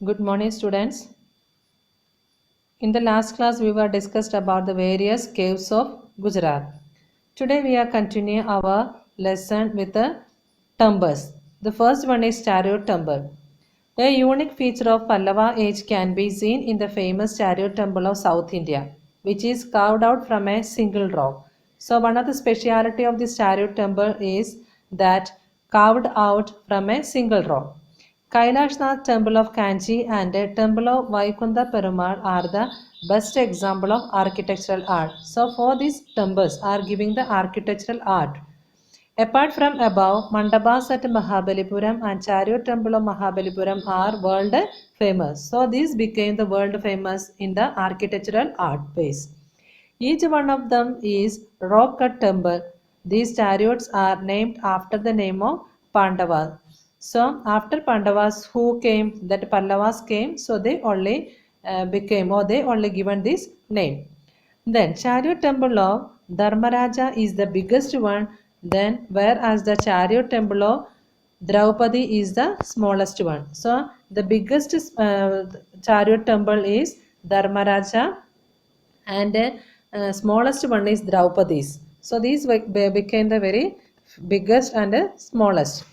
Good morning, students. In the last class, we were discussed about the various caves of Gujarat. Today, we are continuing our lesson with the tumbers. The first one is chariot temple. A unique feature of Pallava age can be seen in the famous chariot temple of South India, which is carved out from a single rock. So, one of the speciality of this chariot temple is that carved out from a single rock. Kailashnath Temple of Kanchi and Temple of Vaikunta Perumal are the best example of architectural art. So for these temples are giving the architectural art. Apart from above, Mandapas at Mahabalipuram and Chariot Temple of Mahabalipuram are world famous. So these became the world famous in the architectural art base. Each one of them is rock cut temple. These chariots are named after the name of Pandavas. So after Pandavas who came, that Pallavas came, so they only became or they only given this name. Then chariot temple of Dharmaraja is the biggest one. Then whereas the chariot temple of Draupadi is the smallest one. So the biggest chariot temple is Dharmaraja and smallest one is Draupadi's. So these became the very biggest and smallest.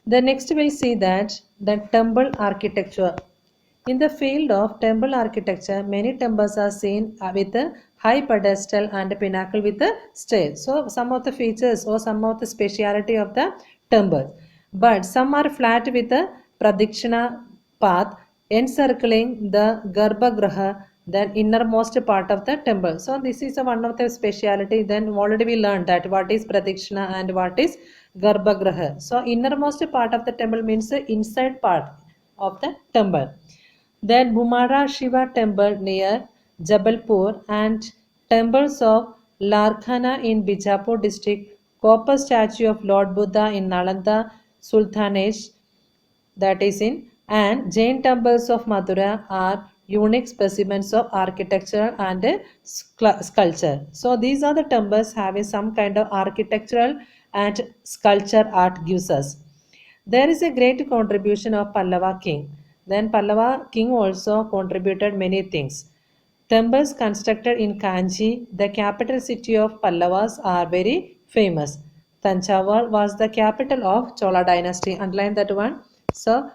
The next we'll see that the temple architecture. In the field of temple architecture, many temples are seen with a high pedestal and a pinnacle with a stage. So some of the features or some of the speciality of the temple. But some are flat with a pradikshina path encircling the Garbhagriha, the innermost part of the temple. So this is one of the speciality. Then already we learned that what is pradikshina and what is Garbhagriha. So innermost part of the temple means the inside part of the temple. Then Bhumara Shiva temple near Jabalpur and temples of Larkhana in Bijapur district, copper statue of Lord Buddha in Nalanda Sultanate, that is in, and Jain temples of Madura are unique specimens of architecture and sculpture. So these are the temples having some kind of architectural and sculpture art gives us. There is a great contribution of Pallava king. Then Pallava king also contributed many things. Temples constructed in Kanchi, the capital city of Pallavas, are very famous. Tanjavur was the capital of Chola dynasty. Underline that one. So,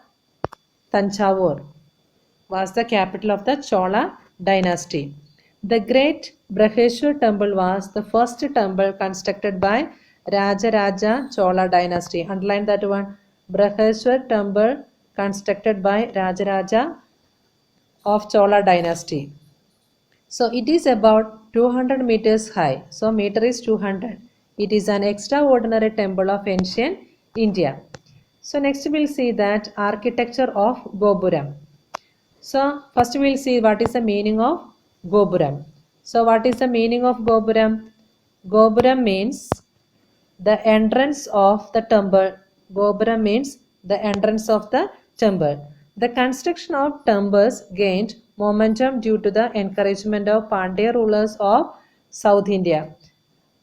Tanjavur was the capital of the Chola dynasty. The great Braheshwar temple was the first temple constructed by Rajaraja Chola dynasty. Underline that one. Braheshwar temple constructed by Rajaraja of Chola dynasty. So it is about 200 meters high. So meter is 200. It is an extraordinary temple of ancient India. So next we'll see that architecture of Gopuram. So first we'll see what is the meaning of Gopuram. So what is the meaning of Gopuram? Gopuram means the entrance of the temple. Gopuram means the entrance of the temple. The construction of temples gained momentum due to the encouragement of Pandya rulers of South India.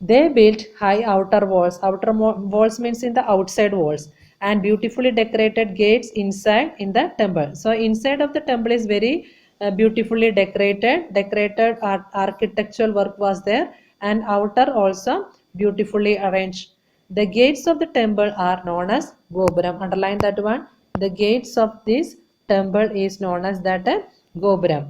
They built high outer walls. Outer walls means in the outside walls, and beautifully decorated gates inside in the temple. So inside of the temple is very beautifully decorated. Decorated architectural work was there, and outer also beautifully arranged. The gates of the temple are known as Gopuram. Underline that one. The gates of this temple is known as that Gopuram.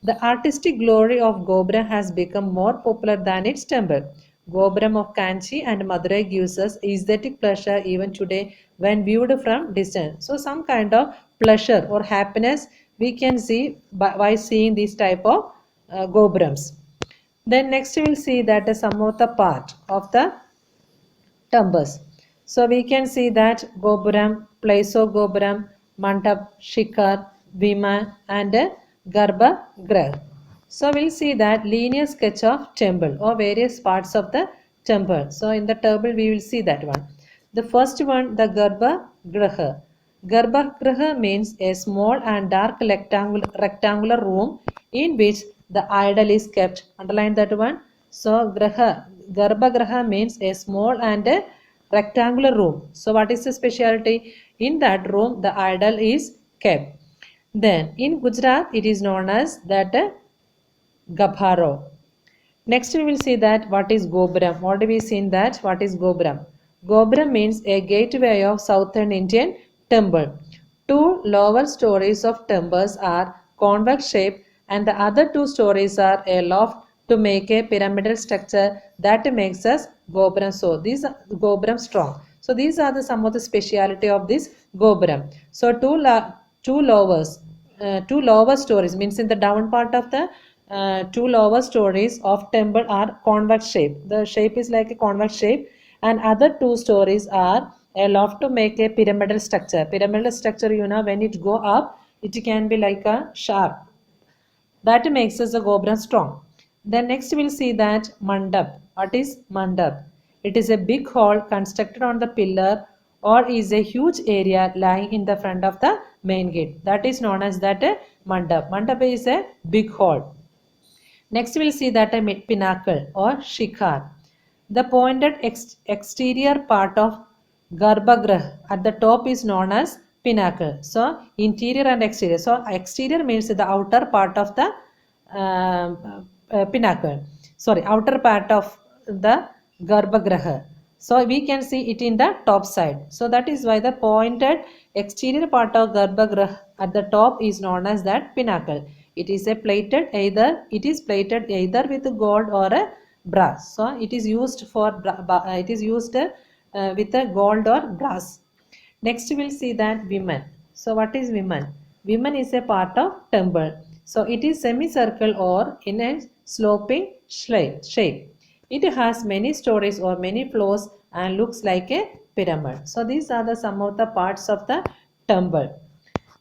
The artistic glory of Gopuram has become more popular than its temple. Gopuram of Kanchi and Madurai gives us aesthetic pleasure even today when viewed from distance. So some kind of pleasure or happiness we can see by seeing this type of Gopurams. Then next we will see that some of the part of the temples. So we can see that Gopuram, place of Gopuram, Mandap, Shikhar, Vima and Garbha Grah. So we'll see that linear sketch of temple or various parts of the temple. So in the table we will see that one. The first one, the Garbha Graha. Garbha Graha means a small and dark rectangular room in which the idol is kept. Underline that one. So Graha, Garbha means a small and a rectangular room. So what is the speciality? In that room the idol is kept. Then in Gujarat, it is known as that Gabharo. Next, we will see that what is Gopuram. Already we seen that what is Gopuram. Gopuram means a gateway of southern Indian temple. Two lower stories of temples are convex shape and the other two stories are a loft to make a pyramidal structure that makes us Gopuram. So these are Gopuram strong. So these are the some of the speciality of this Gopuram. So two lower stories means in the down part of the two lower stories of temple are convex shape. The shape is like a convex shape and other two stories are a loft to make a pyramidal structure. Pyramidal structure, you know, when it go up, it can be like a sharp. That makes us a Gopuram strong. Then next we'll see that mandap. What is mandap? It is a big hall constructed on the pillar or is a huge area lying in the front of the main gate. That is known as that mandap. Mandap is a big hall. Next, we'll see that a pinnacle or shikhar. The pointed exterior part of Garbhagrah at the top is known as pinnacle. So, interior and exterior. So, exterior means the outer part of the pinnacle. Sorry, outer part of the Garbhagraha. So, we can see it in the top side. So, that is why the pointed exterior part of Garbhagraha at the top is known as that pinnacle. It is plated either with gold or a brass. So it is used for with a gold or brass. Next we will see that women. So what is women? Women is a part of temple. So it is semicircle or in a sloping shape. It has many stories or many floors and looks like a pyramid. So these are the some of the parts of the temple.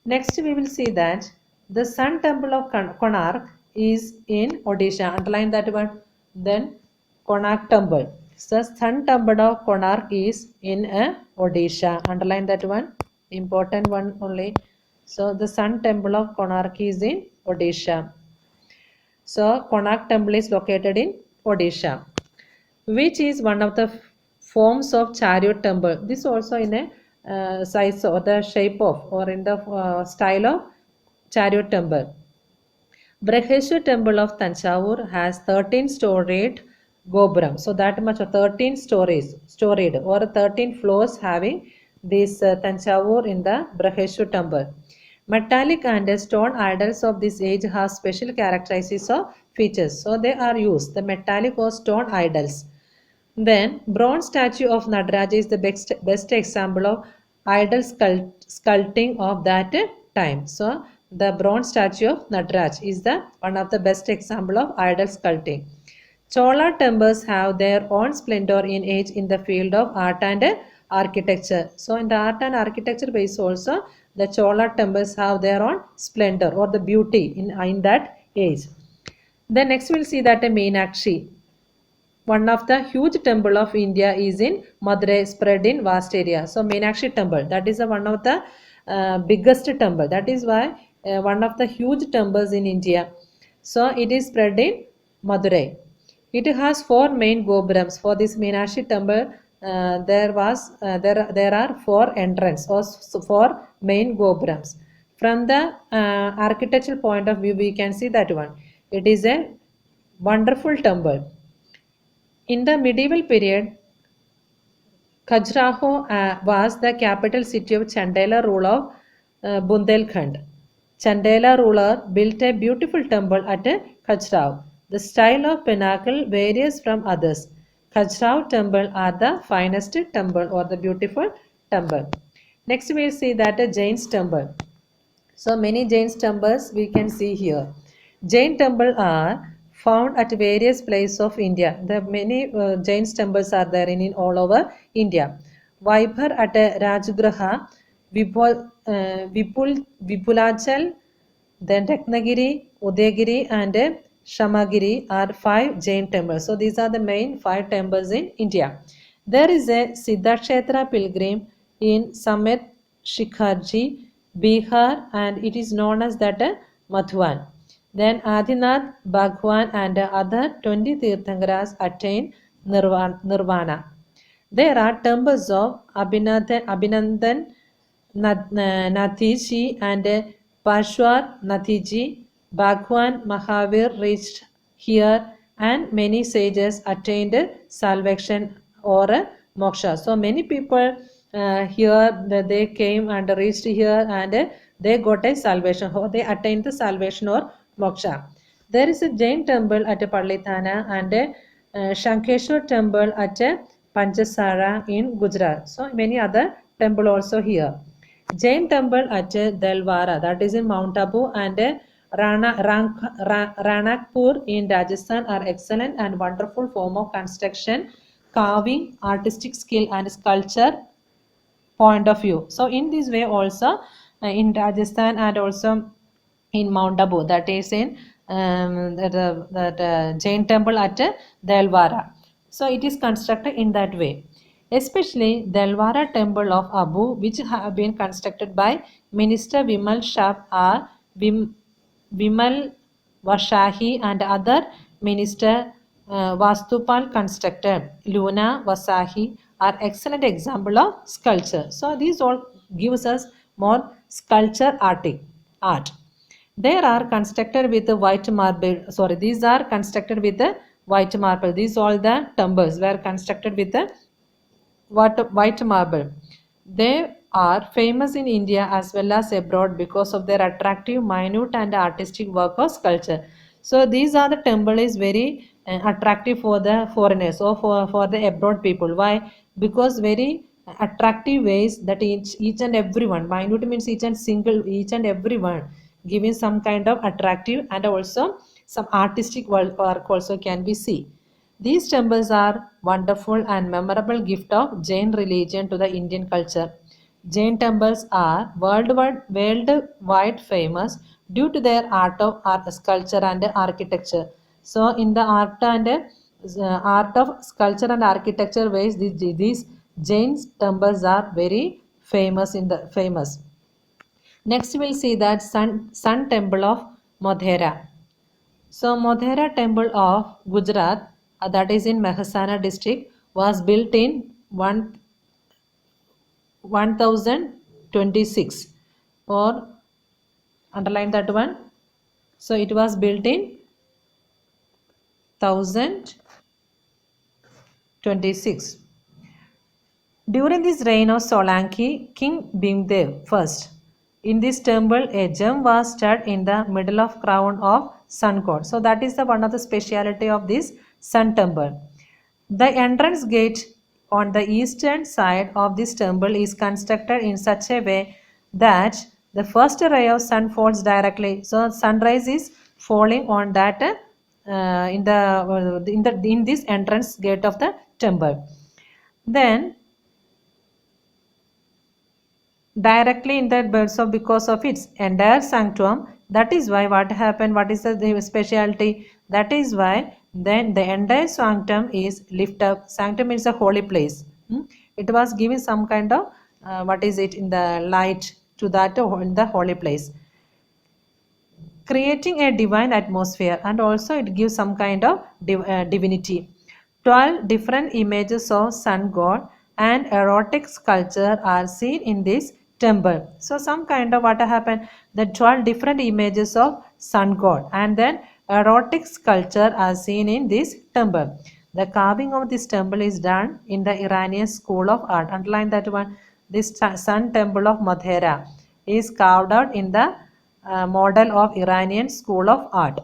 Next, we will see that the Sun Temple of Konark is in Odisha. Underline that one. Then Konark Temple. The Sun Temple of Konark is in Odisha. Underline that one. Important one only. So the Sun Temple of Konark is in Odisha. So Konark Temple is located in Odisha, which is one of the forms of chariot temple. This also in a size or the shape of or in the style of chariot temple. Braheshwar temple of Tanjavur has 13 storied Gopuram. So that much of 13 stories, storied or 13 floors having this Tanjavur in the Braheshwar temple. Metallic and stone idols of this age have special characteristics or features. So they are used, the metallic or stone idols. Then bronze statue of Nadaraj is the best example of idol sculpting of that time. So the bronze statue of Nadaraj is the one of the best example of idol sculpting. Chola temples have their own splendor in age in the field of art and architecture. So in the art and architecture base also the Chola temples have their own splendor or the beauty in that age. Then next we'll see that a Meenakshi. One of the huge temple of India is in Madurai, spread in vast area. So Meenakshi temple, that is one of the biggest temple. That is why one of the huge temples in India. So it is spread in Madurai. It has four main gopurams. For this Meenakshi temple, there are four entrance or four main gopurams. From the architectural point of view, we can see that one. It is a wonderful temple. In the medieval period, Khajuraho was the capital city of Chandela rule of Bundelkhand. Chandela ruler built a beautiful temple at Khajuraho. The style of pinnacle varies from others. Khajuraho temple are the finest temple or the beautiful temple. Next we will see that a Jain's temple. So many Jain temples we can see here. Jain temples are found at various places of India. The many Jain temples are there in all over India. Vaibhar at Rajgraha, Vipulachal, then Ratnagiri, Udayagiri and Shamagiri are five Jain temples. So these are the main five temples in India. There is a Siddhakshetra pilgrim in Samet Shikharji, Bihar, and it is known as that Madhuvan. Then Adinath, Bhagwan and other 20 Tirthankaras attain Nirvana. There are temples of Abhinandan, Natishi and Parshvar Nathiji, Bhagwan Mahavir reached here, and many sages attained salvation or moksha. So many people here they came and reached here and they got a salvation or they attained the salvation or moksha. There is a Jain temple at Pallithana and a Shankeshwar temple at Panchasara in Gujarat. So many other temple also here. Jain temple at Delwara, that is in Mount Abu, and Ranakpur in Rajasthan are excellent and wonderful form of construction, carving, artistic skill and sculpture point of view. So in this way also in Rajasthan and also in Mount Abu, that is in Jain temple at Delwara. So it is constructed in that way. Especially Delwara temple of Abu, which have been constructed by Minister Vimal Shah or Vimal Vashahi and other minister Vastupal constructed Luna Vasahi are excellent example of sculpture. So these all gives us more sculpture art. They are constructed with the white marble. Sorry, these are constructed with the white marble. These all the temples were constructed with the white marble. They are famous in India as well as abroad because of their attractive, minute and artistic work of sculpture. So these are the temple is very attractive for the foreigners or for the abroad people. Why? Because very attractive ways that each and everyone, minute means each and everyone giving some kind of attractive and also some artistic work also can be seen. These temples are wonderful and memorable gift of Jain religion to the Indian culture. Jain temples are worldwide famous due to their art, sculpture and architecture. So in the art of sculpture and architecture ways, these Jain temples are very famous. Next we'll see that Sun Temple of Modhera. So Modhera temple of Gujarat, that is in Mehsana district, was built in 1026 or underline that one. So it was built in 1026. During this reign of Solanki, King Bhimdev first. In this temple, a gem was stuck in the middle of crown of sun god. So that is the one of the speciality of this sun temple. The entrance gate on the eastern side of this temple is constructed in such a way that the first ray of sun falls directly. So sunrise is falling on that in this entrance gate of the temple. Then directly in that birds of because of its entire sanctum, that is why what happened, what is the specialty, that is why then the entire sanctum is lift up. Sanctum is a holy place. It was given some kind of what is it in the light to that in the holy place, creating a divine atmosphere, and also it gives some kind of divinity. 12 different images of sun god and erotic sculpture are seen in this temple. So some kind of what happened, the 12 different images of sun god and then erotic sculpture are seen in this temple. The carving of this temple is done in the Iranian school of art. Underline that one. This sun temple of Madhera is carved out in the model of Iranian school of art.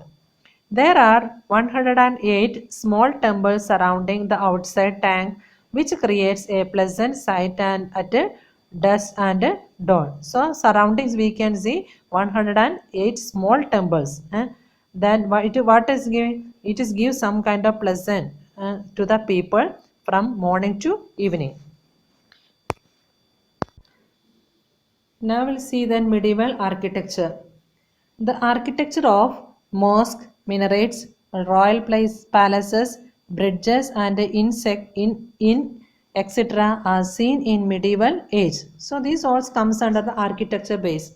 There are 108 small temples surrounding the outside tank, which creates a pleasant sight and at dusk and dawn. So surroundings we can see 108 small temples. Then what is giving? It is give some kind of pleasant to the people from morning to evening. Now we'll see then medieval architecture. The architecture of mosque, minarets, royal palaces, bridges, and etc. are seen in medieval age. So these all comes under the architecture base.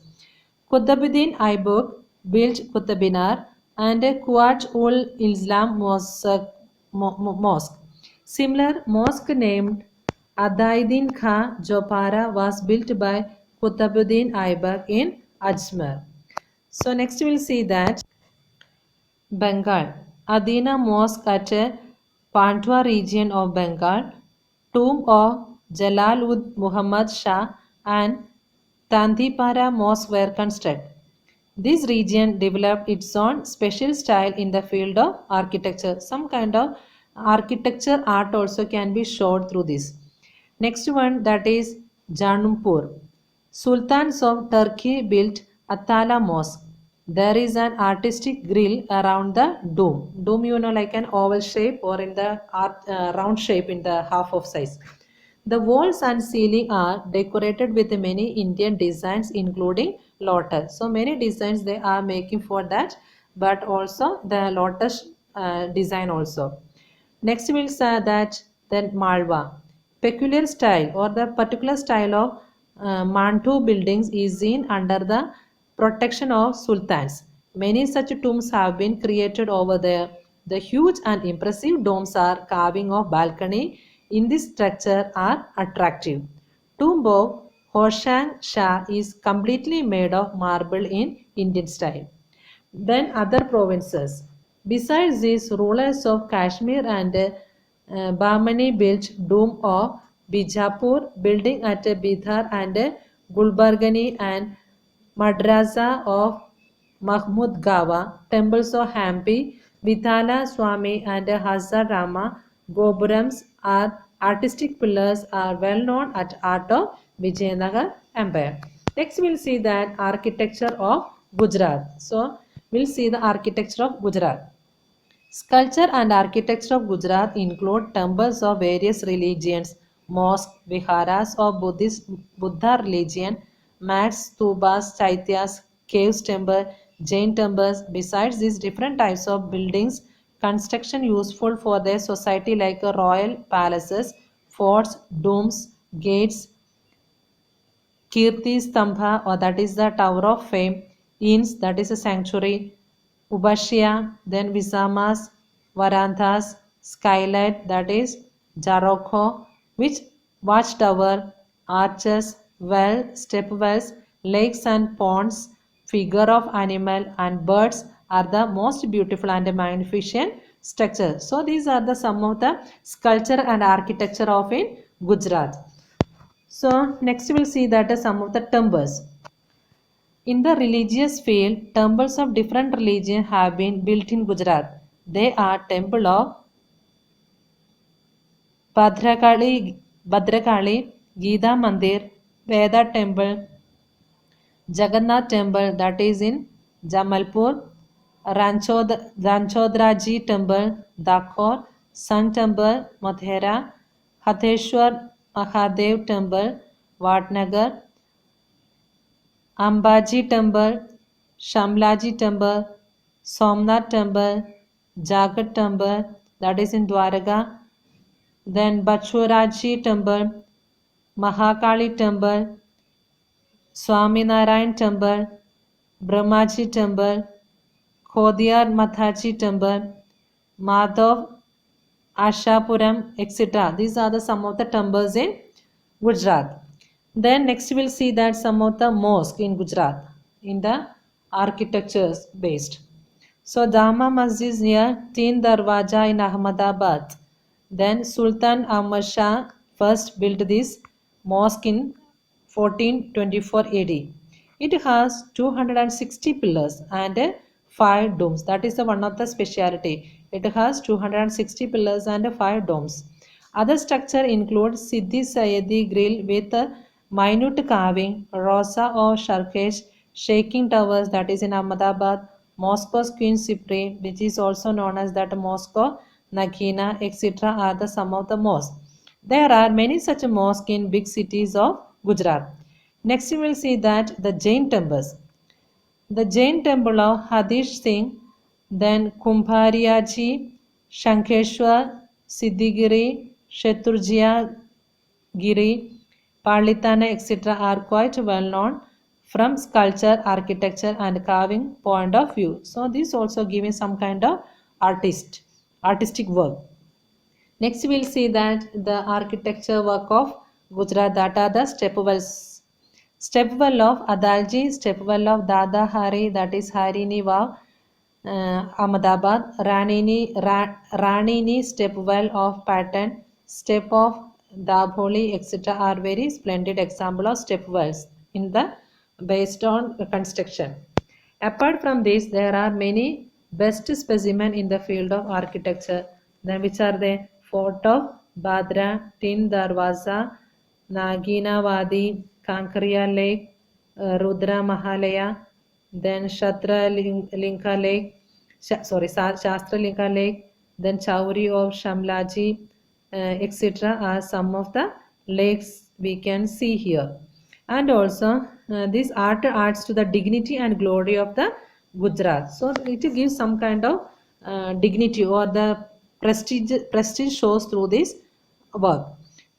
Qutbuddin Aibak built Qutb Minar and Quwat ul Islam mosque. Similar mosque named Adaiddin Khan Jopara was built by Qutbuddin Aibak in Ajmer. So next we'll see that Bengal, Adina Mosque at Pantwa region of Bengal, tomb of Jalal ud Muhammad Shah and Tandipara Mosque were constructed. This region developed its own special style in the field of architecture. Some kind of architecture art also can be showed through this. Next one, that is Janumpur. Sultans of Turkey built Atala Mosque. There is an artistic grill around the dome. Dome, you know, like an oval shape or in the round shape in the half of size. The walls and ceiling are decorated with many Indian designs including lotus. So many designs they are making for that, but also the lotus design also. Next we'll say that then Malwa. Peculiar style or the particular style of Mantu buildings is in under the protection of sultans. Many such tombs have been created over there. The huge and impressive domes are carving of balcony in this structure are attractive. Tomb of Hoshang Shah is completely made of marble in Indian style. Then other provinces. Besides these, rulers of Kashmir and Bahmani built Dome of Bijapur, building at Bidhar and Gulbargani and Madrasa of Mahmud Gawa, temples of Hampi, Vithala Swami and Hazar Rama Gopurams are artistic pillars are well known at art of Vijayanagar Empire. Next we'll see that architecture of Gujarat. So we'll see the architecture of Gujarat. Sculpture and architecture of Gujarat include temples of various religions, mosques, viharas of Buddha religion, mats, stupas, chaityas, caves temple, Jain temples. Besides these different types of buildings, construction useful for their society like royal palaces, forts, domes, gates, Kirti Stambha, or that is the Tower of Fame, Inns, that is a sanctuary, Ubashya, then Visamas, Varanthas, Skylight, that is Jarokho, which watchtower, arches, well, step wells, lakes and ponds, figure of animal and birds are the most beautiful and magnificent structures. So these are the some of the sculpture and architecture of in Gujarat. So next we'll see that some of the temples. In the religious field, temples of different religions have been built in Gujarat. They are temple of Bhadrakali, Gita Mandir, Veda temple, Jagannath temple that is in Jamalpur, Ranchodraji temple, Dakor, Sun temple, Mathera, Hatheshwar Mahadev temple, Vatnagar, Ambaji temple, Shamlaji temple, Somnath temple, Jagat temple that is in Dwaraka, then Bachuraji temple, Mahakali temple, Swaminarayan temple, Brahmaji temple, Khodiyar Mathaji temple, Madhav, Ashapuram, etc. These are the some of the temples in Gujarat. Then next we'll see that some of the mosque in Gujarat in the architectures based. So Jama Masjid near Teen Darwaja in Ahmedabad. Then Sultan Ahmad Shah first built this mosque in 1424 AD. It has 260 pillars and 5 domes. That is the one of the speciality. It has 260 pillars and 5 domes. Other structure include Siddhi Sayedi grill with a minute carving, Rosa or Sharkesh, shaking towers that is in Ahmedabad, Moscow's Queen Cyprian, which is also known as that Moscow, Nagina, etc. are the some of the mosques. There are many such mosques in big cities of Gujarat. Next we will see that the Jain temples. The Jain temple of Hadish Singh, then Kumbhariyaji, Shankeshwar, Siddhigiri, Shaturjiya Giri, Palitana, etc. are quite well known from sculpture, architecture and carving point of view. So this also giving some kind of artistic work. Next we'll see that the architecture work of Gujarat, that are the step wells. Step well of Adalji, step well of Dada Hari, that is Harini Vav, Ahmedabad, Ranini step well of Pattern, step of Dabholi, etc. are very splendid example of step wells in the based on construction. Apart from this, there are many best specimen in the field of architecture. Then which are the Fort of Badra, Tin Darwaza, Nagina Wadi, Kankriya Lake, Rudra Mahalaya, then Shastra Linka Lake, Shastra Linka Lake, then Chauri of Shamlaji, etc. are some of the lakes we can see here. And also this art adds to the dignity and glory of the Gujarat. So it gives some kind of dignity or the prestige shows through this work.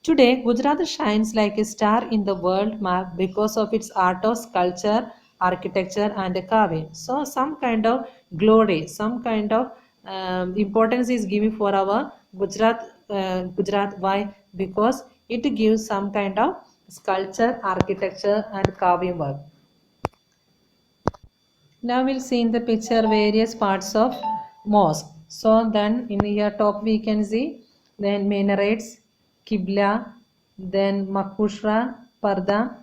Today, Gujarat shines like a star in the world map because of its art of sculpture, architecture, and carving. So, some kind of glory, some kind of importance is given for our Gujarat. Gujarat. Why? Because it gives some kind of sculpture, architecture, and carving work. Now we'll see in the picture various parts of mosque. So then in your top we can see then minarets, Qibla, then Makushra, Parda,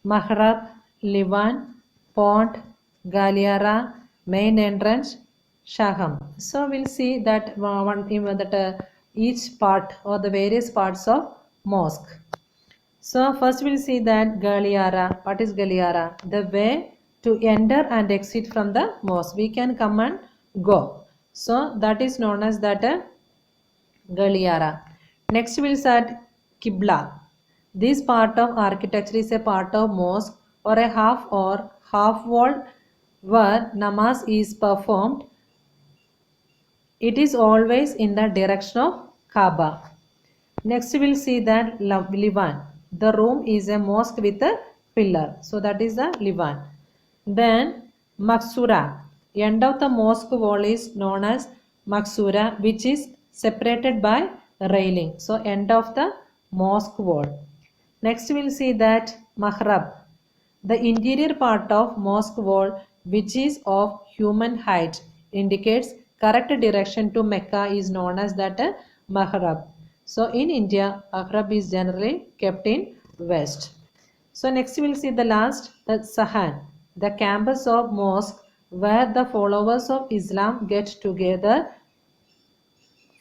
Mahrab, Livan, Pont, Galiara, main entrance, Shaham. So we'll see that each part or the various parts of mosque. So first we'll see that Galiara. What is Galiara? The way to enter and exit from the mosque. We can come and go. So that is known as that Galiara. Next we'll start Qibla. This part of architecture is a part of mosque or a half wall where namaz is performed. It is always in the direction of Kaaba. Next we'll see that Livan. The room is a mosque with a pillar. So that is the Livan. Then Maksura. End of the mosque wall is known as Maksura, which is separated by railing. So end of the mosque wall. Next we'll see that Mahrab. The interior part of mosque wall, which is of human height, indicates correct direction to Mecca is known as that Mahrab. So in India, Mahrab is generally kept in west. So next we will see the last, the Sahan, the campus of mosque where the followers of Islam get together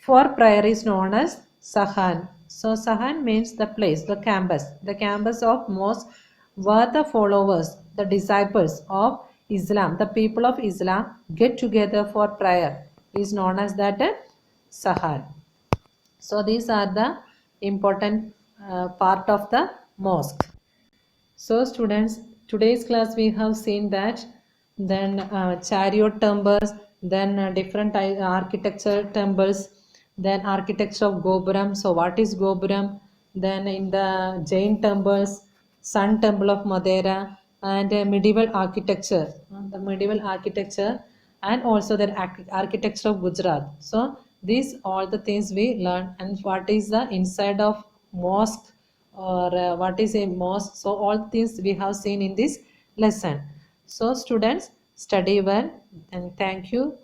for prayer is known as Sahan. So Sahan means the place, the campus of mosque where the followers, the disciples of Islam, the people of Islam get together for prayer is known as that Sahan. So these are the important part of the mosque. So students, today's class we have seen that then chariot temples, then different architecture temples, then architecture of Gopuram. So what is Gopuram? Then in the Jain temples, Sun Temple of Madeira, and medieval architecture, the medieval architecture, and also the architecture of Gujarat. So these all the things we learn, and what is the inside of mosque or what is a mosque. So all things we have seen in this lesson. So students, study well and thank you.